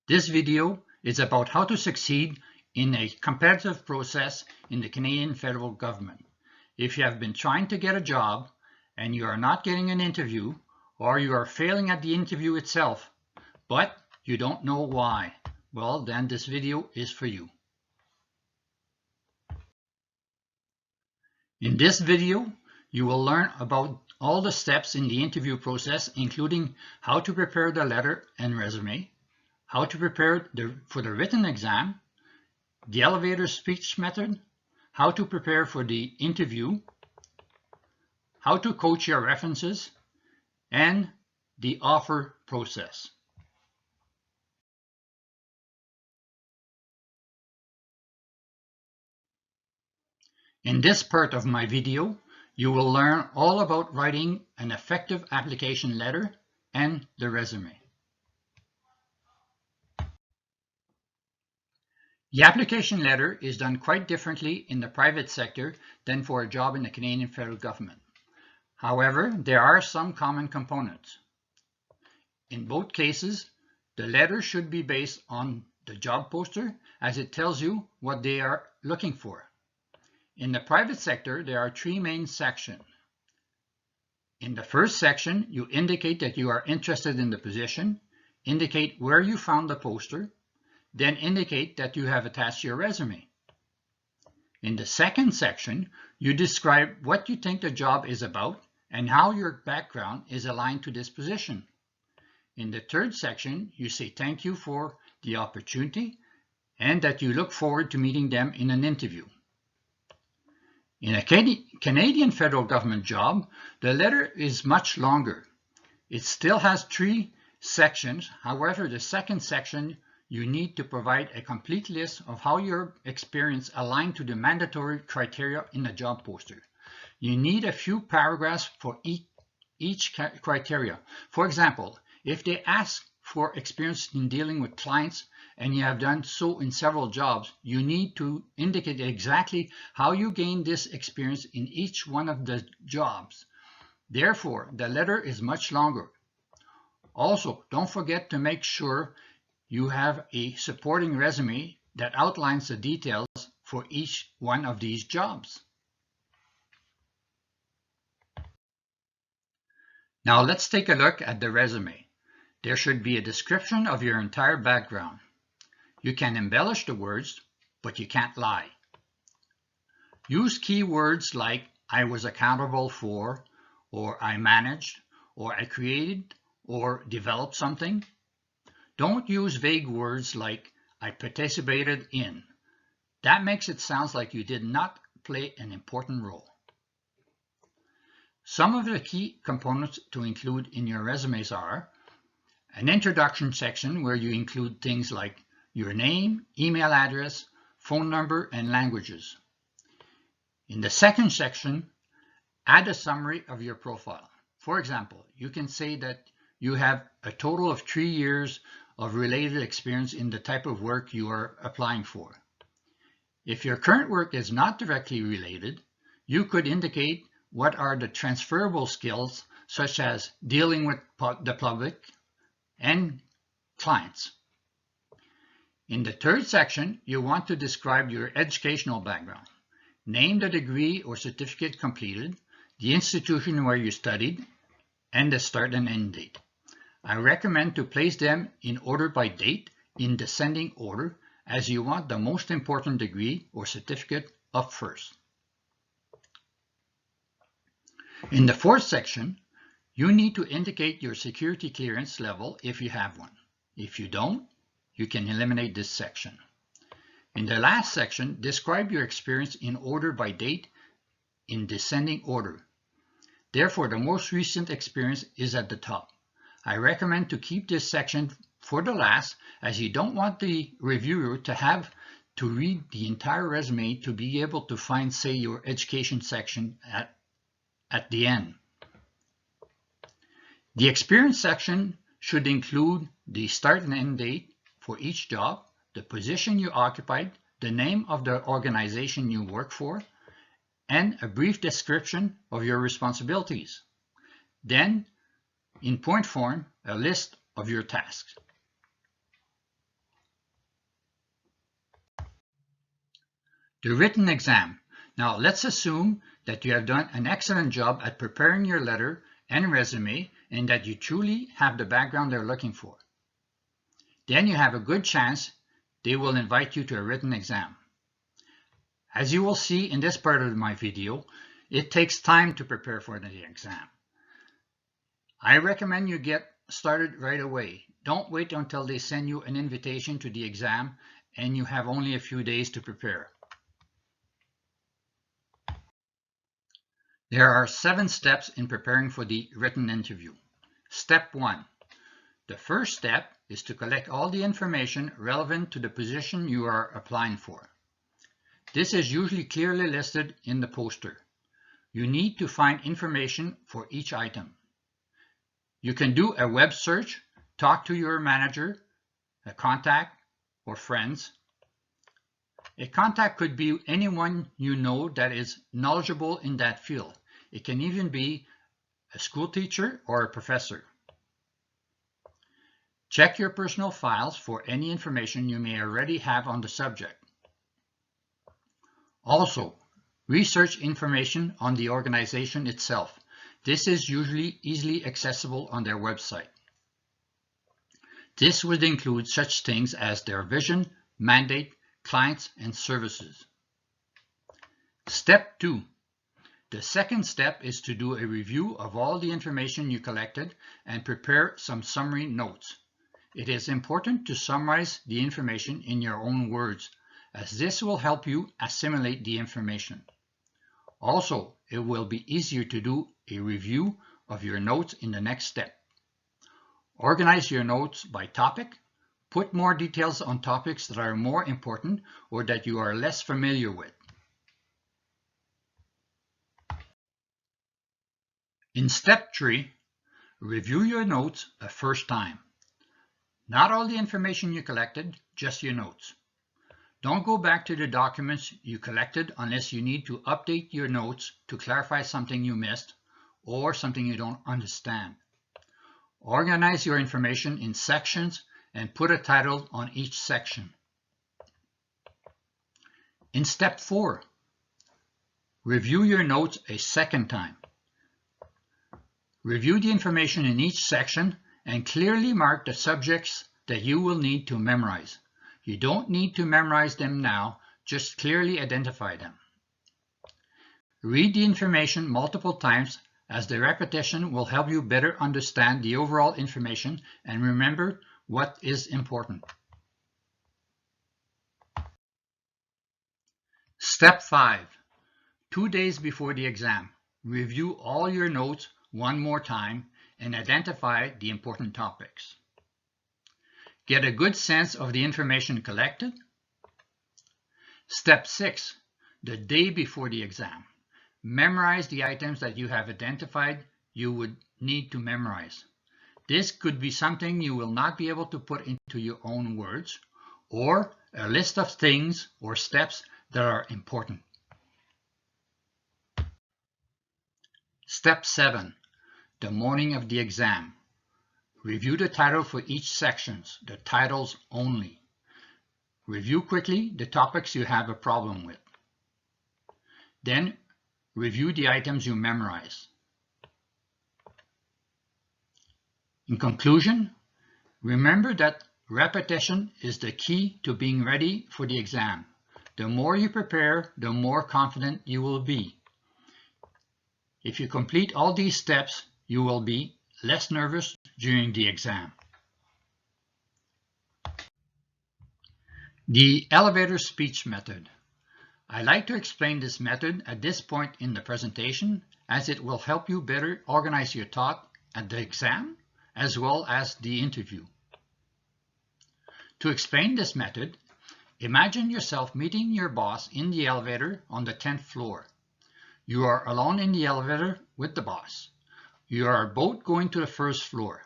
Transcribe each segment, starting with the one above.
This video is about how to succeed in a competitive process in the Canadian federal government. If you have been trying to get a job and you are not getting an interview, or you are failing at the interview itself, but you don't know why, well, then this video is for you. In this video, you will learn about all the steps in the interview process, including how to prepare the letter and resume, how to prepare for the written exam, the elevator speech method, how to prepare for the interview, how to coach your references, and the offer process. In this part of my video, you will learn all about writing an effective application letter and the resume. The application letter is done quite differently in the private sector than for a job in the Canadian federal government. However, there are some common components. In both cases, the letter should be based on the job poster, as it tells you what they are looking for. In the private sector, there are three main sections. In the first section, you indicate that you are interested in the position, indicate where you found the poster, then indicate that you have attached your resume. In the second section, you describe what you think the job is about and how your background is aligned to this position. In the third section, you say thank you for the opportunity and that you look forward to meeting them in an interview. In a Canadian federal government job, the letter is much longer. It still has three sections. However, the second section, you need to provide a complete list of how your experience aligned to the mandatory criteria in the job poster. You need a few paragraphs for each criteria. For example, if they ask for experience in dealing with clients and you have done so in several jobs, you need to indicate exactly how you gained this experience in each one of the jobs. Therefore, the letter is much longer. Also, don't forget to make sure you have a supporting resume that outlines the details for each one of these jobs. Now let's take a look at the resume. There should be a description of your entire background. You can embellish the words, but you can't lie. Use keywords like I was accountable for, or I managed, or I created, or developed something. Don't use vague words like I participated in. That makes it sound like you did not play an important role. Some of the key components to include in your resumes are an introduction section where you include things like your name, email address, phone number, and languages. In the second section, add a summary of your profile. For example, you can say that you have a total of 3 years of related experience in the type of work you are applying for. If your current work is not directly related, you could indicate what are the transferable skills, such as dealing with the public and clients. In the third section, you want to describe your educational background. Name the degree or certificate completed, the institution where you studied, and the start and end date. I recommend to place them in order by date in descending order, as you want the most important degree or certificate up first. In the fourth section, you need to indicate your security clearance level if you have one. If you don't, you can eliminate this section. In the last section, describe your experience in order by date in descending order. Therefore, the most recent experience is at the top. I recommend to keep this section for the last, as you don't want the reviewer to have to read the entire resume to be able to find, say, your education section at the end. The experience section should include the start and end date for each job, the position you occupied, the name of the organization you work for, and a brief description of your responsibilities. Then, in point form, a list of your tasks. The written exam. Now let's assume that you have done an excellent job at preparing your letter and resume and that you truly have the background they're looking for. Then you have a good chance they will invite you to a written exam. As you will see in this part of my video, it takes time to prepare for the exam. I recommend you get started right away. Don't wait until they send you an invitation to the exam and you have only a few days to prepare. There are 7 steps in preparing for the written interview. Step 1. The first step is to collect all the information relevant to the position you are applying for. This is usually clearly listed in the poster. You need to find information for each item. You can do a web search, talk to your manager, a contact, or friends. A contact could be anyone you know that is knowledgeable in that field. It can even be a school teacher or a professor. Check your personal files for any information you may already have on the subject. Also, research information on the organization itself. This is usually easily accessible on their website. This would include such things as their vision, mandate, clients, and services. Step 2. The second step is to do a review of all the information you collected and prepare some summary notes. It is important to summarize the information in your own words, as this will help you assimilate the information. Also, it will be easier to do a review of your notes in the next step. Organize your notes by topic. Put more details on topics that are more important or that you are less familiar with. In step 3, review your notes a first time. Not all the information you collected, just your notes. Don't go back to the documents you collected unless you need to update your notes to clarify something you missed or something you don't understand. Organize your information in sections and put a title on each section. In step 4, review your notes a second time. Review the information in each section and clearly mark the subjects that you will need to memorize. You don't need to memorize them now, just clearly identify them. Read the information multiple times, as the repetition will help you better understand the overall information and remember what is important. Step 5. 2 days before the exam, review all your notes one more time and identify the important topics. Get a good sense of the information collected. Step 6. The day before the exam. Memorize the items that you have identified you would need to memorize. This could be something you will not be able to put into your own words, or a list of things or steps that are important. Step 7. The morning of the exam. Review the title for each section, the titles only. Review quickly the topics you have a problem with. Then review the items you memorize. In conclusion, remember that repetition is the key to being ready for the exam. The more you prepare, the more confident you will be. If you complete all these steps, you will be less nervous during the exam. The elevator speech method. I like to explain this method at this point in the presentation, as it will help you better organize your thought at the exam as well as the interview. To explain this method, imagine yourself meeting your boss in the elevator on the 10th floor. You are alone in the elevator with the boss. You are both going to the first floor.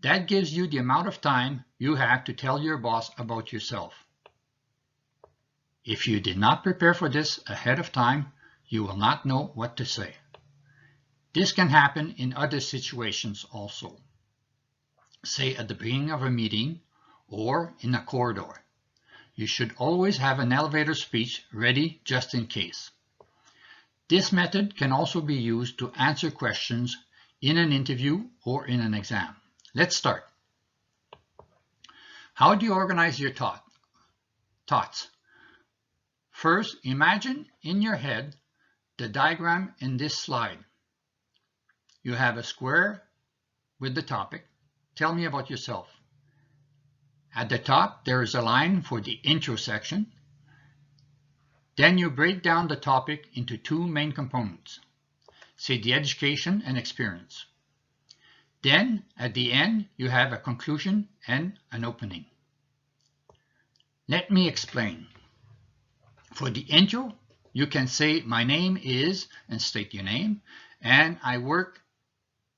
That gives you the amount of time you have to tell your boss about yourself. If you did not prepare for this ahead of time, you will not know what to say. This can happen in other situations also. Say at the beginning of a meeting or in a corridor. you should always have an elevator speech ready just in case. This method can also be used to answer questions in an interview or in an exam. Let's start. How do you organize your thoughts? First, imagine in your head the diagram in this slide. You have a square with the topic. Tell me about yourself. At the top, there is a line for the intro section. Then you break down the topic into two main components, say the education and experience. Then, at the end, you have a conclusion and an opening. Let me explain. For the intro, you can say, my name is, and state your name, and I work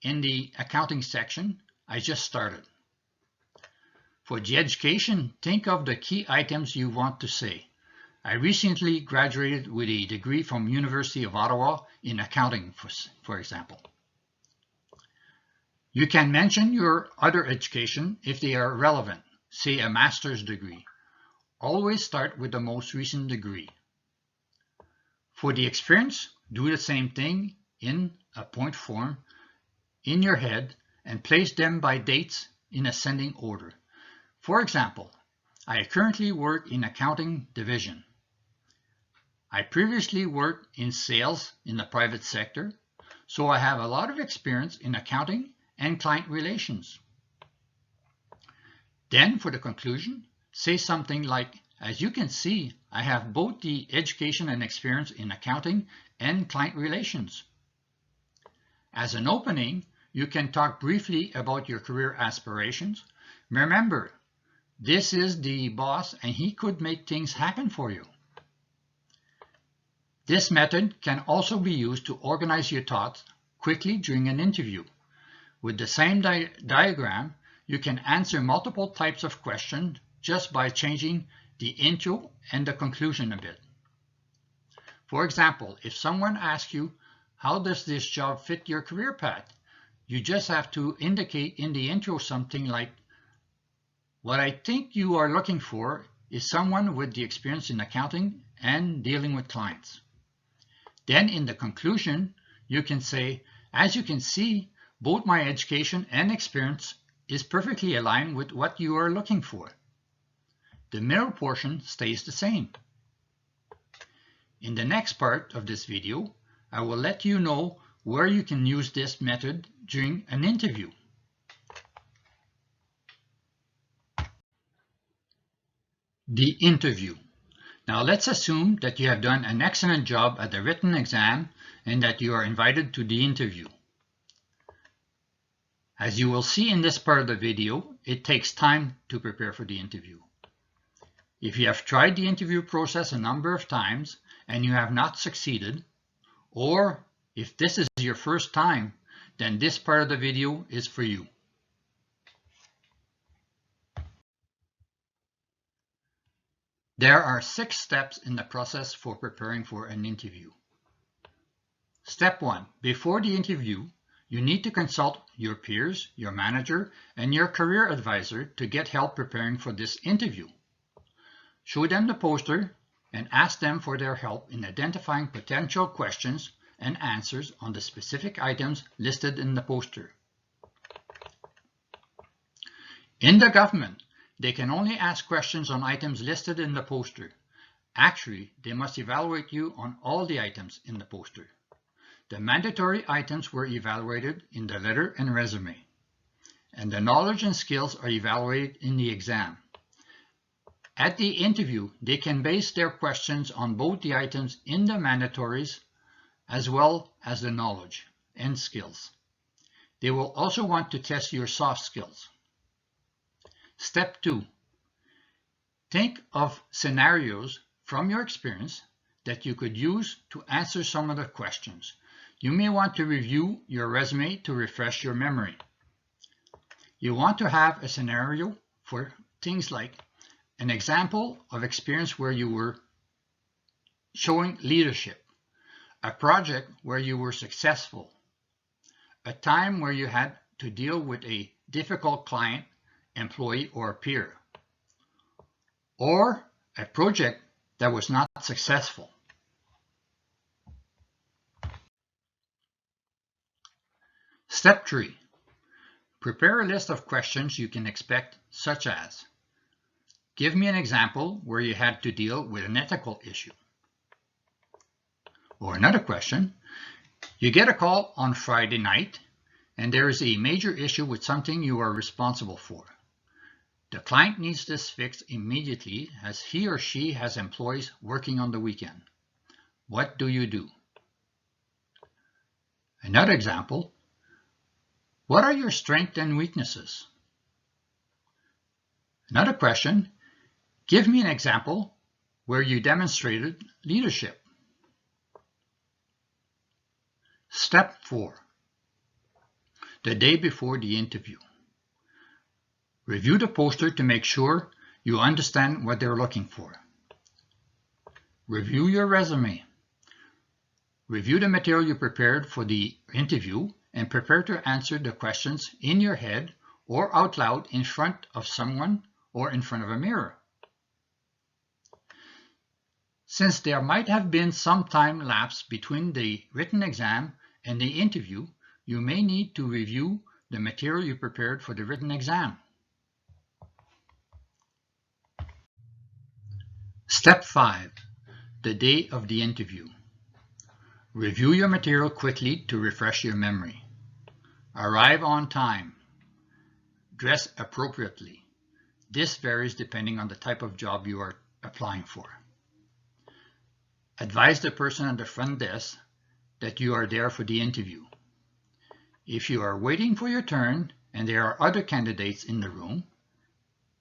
in the accounting section. I just started. For the education, think of the key items you want to say. I recently graduated with a degree from University of Ottawa in accounting, for example. You can mention your other education if they are relevant, say a master's degree. Always start with the most recent degree. For the experience, do the same thing in a point form in your head and place them by dates in ascending order. For example, I currently work in accounting division. I previously worked in sales in the private sector, so I have a lot of experience in accounting and client relations. Then for the conclusion, say something like, as you can see, I have both the education and experience in accounting and client relations. As an opening, you can talk briefly about your career aspirations. Remember, this is the boss and he could make things happen for you. This method can also be used to organize your thoughts quickly during an interview. With the same diagram, you can answer multiple types of questions just by changing the intro and the conclusion a bit. For example, if someone asks you, how does this job fit your career path? You just have to indicate in the intro something like, what I think you are looking for is someone with the experience in accounting and dealing with clients. Then in the conclusion, you can say, as you can see, both my education and experience is perfectly aligned with what you are looking for. The middle portion stays the same. In the next part of this video, I will let you know where you can use this method during an interview. The interview. Now let's assume that you have done an excellent job at the written exam and that you are invited to the interview. As you will see in this part of the video, it takes time to prepare for the interview. If you have tried the interview process a number of times and you have not succeeded, or if this is your first time, then this part of the video is for you. There are 6 steps in the process for preparing for an interview. Step 1. Before the interview, you need to consult your peers, your manager, and your career advisor to get help preparing for this interview. Show them the poster and ask them for their help in identifying potential questions and answers on the specific items listed in the poster. In the government, they can only ask questions on items listed in the poster. Actually, they must evaluate you on all the items in the poster. The mandatory items were evaluated in the letter and resume, and the knowledge and skills are evaluated in the exam. At the interview, they can base their questions on both the items in the mandatories as well as the knowledge and skills. They will also want to test your soft skills. Step 2. Think of scenarios from your experience that you could use to answer some of the questions. You may want to review your resume to refresh your memory. You want to have a scenario for things like an example of experience where you were showing leadership, a project where you were successful, a time where you had to deal with a difficult client, employee, or peer, or a project that was not successful. Step 3. Prepare a list of questions you can expect, such as, give me an example where you had to deal with an ethical issue. Or another question, you get a call on Friday night and there is a major issue with something you are responsible for. The client needs this fixed immediately as he or she has employees working on the weekend. What do you do? Another example, what are your strengths and weaknesses? Another question, give me an example where you demonstrated leadership. Step 4. The day before the interview. Review the poster to make sure you understand what they're looking for. Review your resume. Review the material you prepared for the interview and prepare to answer the questions in your head or out loud in front of someone or in front of a mirror. Since there might have been some time lapse between the written exam and the interview, you may need to review the material you prepared for the written exam. Step 5. The day of the interview. Review your material quickly to refresh your memory. Arrive on time. Dress appropriately. This varies depending on the type of job you are applying for. Advise the person at the front desk that you are there for the interview. If you are waiting for your turn and there are other candidates in the room,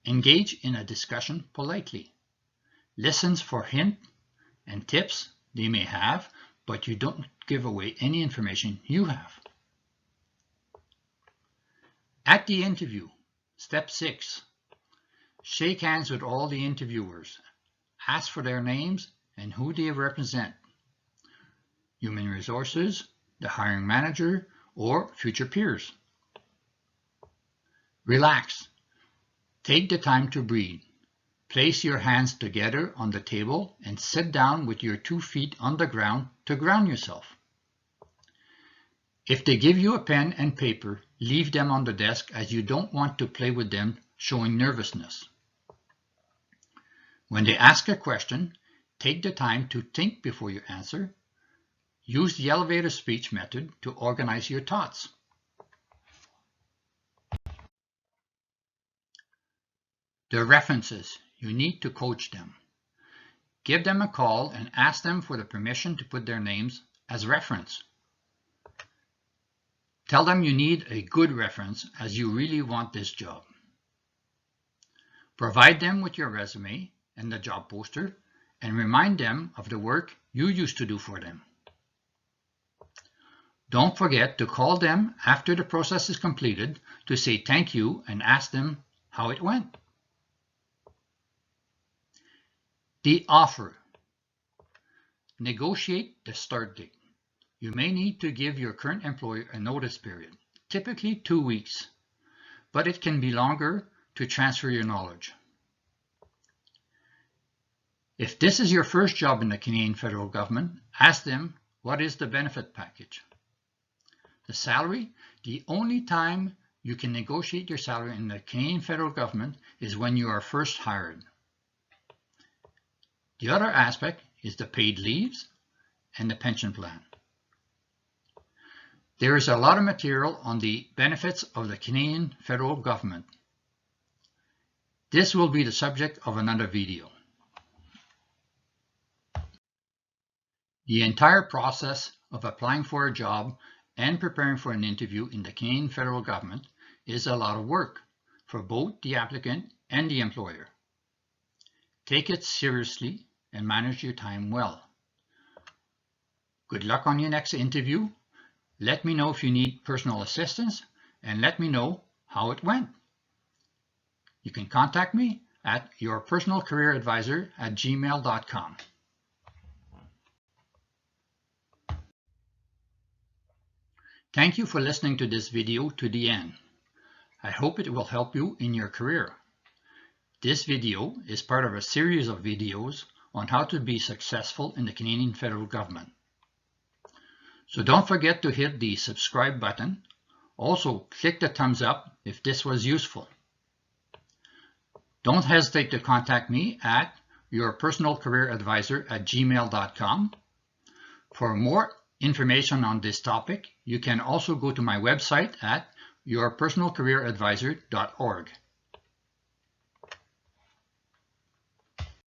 engage in a discussion politely. Listen for hints and tips they may have, but you don't give away any information you have. At the interview, step 6. Shake hands with all the interviewers. Ask for their names and who they represent. Human resources, the hiring manager, or future peers. Relax. Take the time to breathe. Place your hands together on the table and sit down with your 2 feet on the ground to ground yourself. If they give you a pen and paper, leave them on the desk as you don't want to play with them, showing nervousness. When they ask a question, take the time to think before you answer. Use the elevator speech method to organize your thoughts. The references, you need to coach them. Give them a call and ask them for the permission to put their names as reference. Tell them you need a good reference as you really want this job. Provide them with your resume and the job poster and remind them of the work you used to do for them. Don't forget to call them after the process is completed to say thank you and ask them how it went. The offer. Negotiate the start date. You may need to give your current employer a notice period, typically 2 weeks, but it can be longer to transfer your knowledge. If this is your first job in the Canadian federal government, ask them what is the benefit package. The salary, the only time you can negotiate your salary in the Canadian federal government is when you are first hired. The other aspect is the paid leaves and the pension plan. There is a lot of material on the benefits of the Canadian federal government. This will be the subject of another video. The entire process of applying for a job and preparing for an interview in the Canadian federal government is a lot of work for both the applicant and the employer. Take it seriously and manage your time well. Good luck on your next interview. Let me know if you need personal assistance and let me know how it went. You can contact me at yourpersonalcareeradvisor@gmail.com. Thank you for listening to this video to the end. I hope it will help you in your career. This video is part of a series of videos on how to be successful in the Canadian federal government. So don't forget to hit the subscribe button. Also, click the thumbs up if this was useful. Don't hesitate to contact me at yourpersonalcareeradvisor@gmail.com. For more information on this topic, you can also go to my website at yourpersonalcareeradvisor.org.